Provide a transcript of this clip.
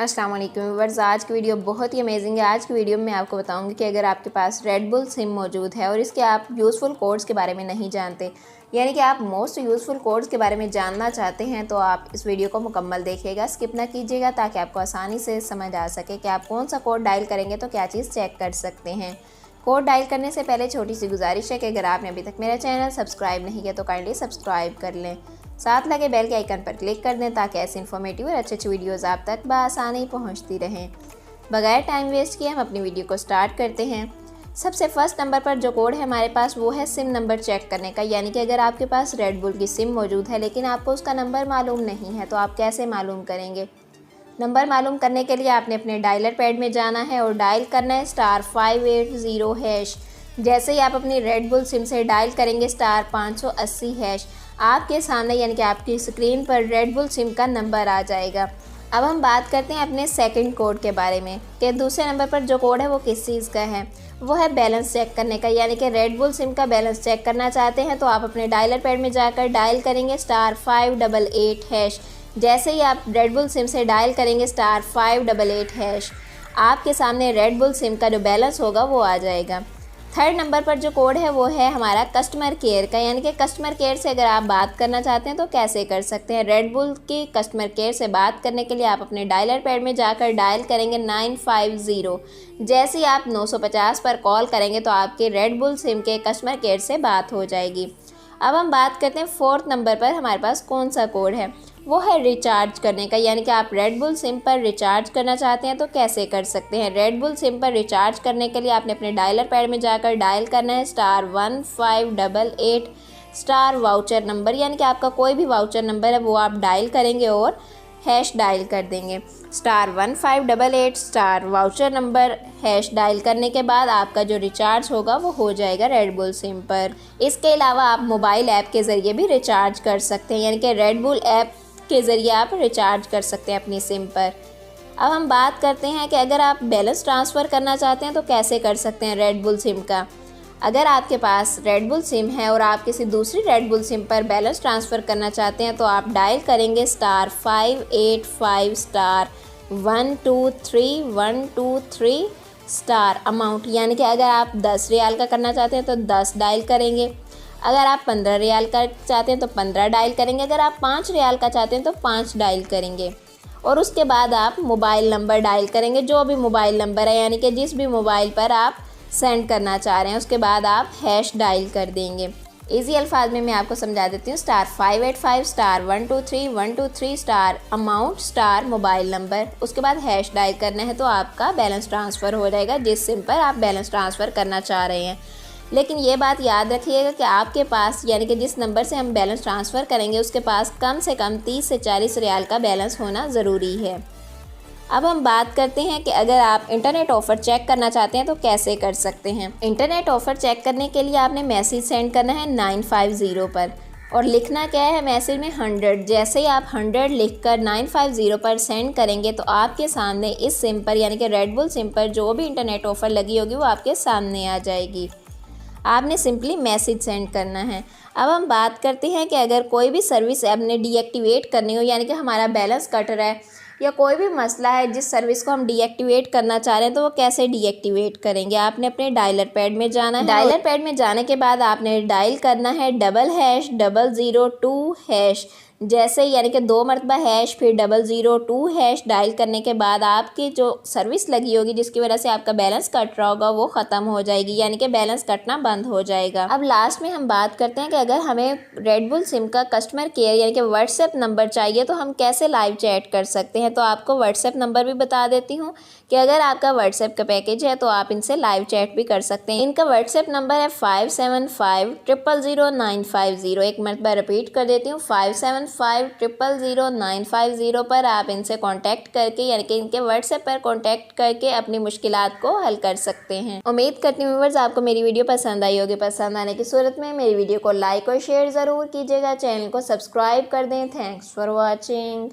अस्सलाम वालेकुम व्यूअर्स, आज की वीडियो बहुत ही अमेजिंग है। आज की वीडियो में मैं आपको बताऊंगी कि अगर आपके पास रेड बुल सिम मौजूद है और इसके आप यूज़फुल कोड्स के बारे में नहीं जानते, यानी कि आप मोस्ट यूज़फुल कोड्स के बारे में जानना चाहते हैं, तो आप इस वीडियो को मुकम्मल देखिएगा, स्किप ना कीजिएगा, ताकि आपको आसानी से समझ आ सके कि आप कौन सा कोड डायल करेंगे तो क्या चीज़ चेक कर सकते हैं। कोड डायल करने से पहले छोटी सी गुजारिश है कि अगर आपने अभी तक मेरा चैनल सब्सक्राइब नहीं किया तो काइंडली सब्सक्राइब कर लें, साथ लगे बेल के आइकन पर क्लिक कर दें ताकि ऐसी इन्फॉर्मेटिव और अच्छी वीडियोज़ आप तक बआसानी पहुंचती रहें। बगैर टाइम वेस्ट किए हम अपनी वीडियो को स्टार्ट करते हैं। सबसे फर्स्ट नंबर पर जो कोड है हमारे पास वो है सिम नंबर चेक करने का, यानी कि अगर आपके पास रेड बुल की सिम मौजूद है लेकिन आपको उसका नंबर मालूम नहीं है तो आप कैसे मालूम करेंगे। नंबर मालूम करने के लिए आपने अपने डायलर पैड में जाना है और डायल करना है *580#। जैसे ही आप अपनी रेड बुल सिम से डायल करेंगे *580#, आपके सामने यानी कि आपकी स्क्रीन पर रेड बुल सिम का नंबर आ जाएगा। अब हम बात करते हैं अपने सेकंड कोड के बारे में कि दूसरे नंबर पर जो कोड है वो किस चीज़ का है। वो है बैलेंस चेक करने का, यानी कि रेड बुल सिम का बैलेंस चेक करना चाहते हैं तो आप अपने डायलर पैड में जाकर डायल करेंगे *588#। जैसे ही आप रेड बुल सिम से डायल करेंगे *588#, आपके सामने रेड बुल सिम का जो बैलेंस होगा वो आ जाएगा। थर्ड नंबर पर जो कोड है वो है हमारा कस्टमर केयर का, यानी कि कस्टमर केयर से अगर आप बात करना चाहते हैं तो कैसे कर सकते हैं। रेड बुल की कस्टमर केयर से बात करने के लिए आप अपने डायलर पैड में जाकर डायल करेंगे 950। जैसे ही आप 950 पर कॉल करेंगे तो आपके रेड बुल सिम के कस्टमर केयर से बात हो जाएगी। अब हम बात करते हैं फोर्थ नंबर पर हमारे पास कौन सा कोड है। वो है रिचार्ज करने का, यानी कि आप रेड बुल सिम पर रिचार्ज करना चाहते हैं तो कैसे कर सकते हैं। रेड बुल सिम पर रिचार्ज करने के लिए आपने अपने डायलर पैड में जाकर डायल करना है *1588 वाउचर नंबर, यानी कि आपका कोई भी वाउचर नंबर है वो आप डायल करेंगे और हैश डायल कर देंगे। *1588 वाउचर नंबर हैश डायल करने के बाद आपका जो रिचार्ज होगा वो हो जाएगा रेड बुल सिम पर। इसके अलावा आप मोबाइल ऐप के ज़रिए भी रिचार्ज कर सकते हैं, यानी कि रेड बुल ऐप के ज़रिए आप रिचार्ज कर सकते हैं अपनी सिम पर। अब हम बात करते हैं कि अगर आप बैलेंस ट्रांसफ़र करना चाहते हैं तो कैसे कर सकते हैं रेड बुल सिम का। अगर आपके पास रेड बुल सिम है और आप किसी दूसरी रेड बुल सिम पर बैलेंस ट्रांसफ़र करना चाहते हैं तो आप डायल करेंगे *585*123 अमाउंट, यानी कि अगर आप 10 रियाल का करना चाहते हैं तो 10 डायल करेंगे, अगर आप 15 रियाल का चाहते हैं तो 15 डायल करेंगे, अगर आप 5 रियाल का चाहते हैं तो 5 डायल करेंगे और उसके बाद आप मोबाइल नंबर डायल करेंगे, जो भी मोबाइल नंबर है, यानी कि जिस भी मोबाइल पर आप सेंड करना चाह रहे हैं। उसके बाद आप हैश डायल कर देंगे। इजी अल्फाज में मैं आपको समझा देती हूँ। *585*123 अमाउंट मोबाइल नंबर, उसके बाद हैश डायल करना है तो आपका बैलेंस ट्रांसफ़र हो जाएगा जिस सिम पर आप बैलेंस ट्रांसफ़र करना चाह रहे हैं। लेकिन ये बात याद रखिएगा कि आपके पास, यानी कि जिस नंबर से हम बैलेंस ट्रांसफ़र करेंगे उसके पास कम से कम 30 से 40 रियाल का बैलेंस होना ज़रूरी है। अब हम बात करते हैं कि अगर आप इंटरनेट ऑफ़र चेक करना चाहते हैं तो कैसे कर सकते हैं। इंटरनेट ऑफ़र चेक करने के लिए आपने मैसेज सेंड करना है 950 पर और लिखना क्या है मैसेज में 100। जैसे ही आप 100 लिखकर 950 पर सेंड करेंगे तो आपके सामने इस सिम पर, यानी कि रेड बुल सिम पर जो भी इंटरनेट ऑफ़र लगी होगी वो आपके सामने आ जाएगी। आपने सिंपली मैसेज सेंड करना है। अब हम बात करते हैं कि अगर कोई भी सर्विस आपने डीएक्टिवेट करनी हो, यानी कि हमारा बैलेंस कट रहा है या कोई भी मसला है जिस सर्विस को हम डीएक्टिवेट करना चाह रहे हैं तो वो कैसे डीएक्टिवेट करेंगे। आपने अपने डायलर पैड में जाना है। डायलर पैड में जाने के बाद आपने डायल करना है #002#। जैसे यानी कि 2 मरतबा हैश फिर 002# डायल करने के बाद आपकी जो सर्विस लगी होगी जिसकी वजह से आपका बैलेंस कट रहा होगा वो ख़त्म हो जाएगी, यानी कि बैलेंस कटना बंद हो जाएगा। अब लास्ट में हम बात करते हैं कि अगर हमें रेड बुल सिम का कस्टमर केयर यानी कि व्हाट्सएप नंबर चाहिए तो हम कैसे लाइव चैट कर सकते हैं। तो आपको व्हाट्सएप नंबर भी बता देती हूँ कि अगर आपका व्हाट्सएप का पैकेज है तो आप इनसे लाइव चैट भी कर सकते हैं। इनका व्हाट्सएप नंबर है 57500950। एक मरतबा रिपीट कर देती हूँ, 57500950 पर आप इनसे कांटेक्ट करके, यानी कि इनके व्हाट्सएप पर कांटेक्ट करके अपनी मुश्किलात को हल कर सकते हैं। उम्मीद करती हूँ व्यूअर्स आपको मेरी वीडियो पसंद आई होगी। पसंद आने की सूरत में मेरी वीडियो को लाइक और शेयर ज़रूर कीजिएगा, चैनल को सब्सक्राइब कर दें। Thanks for watching.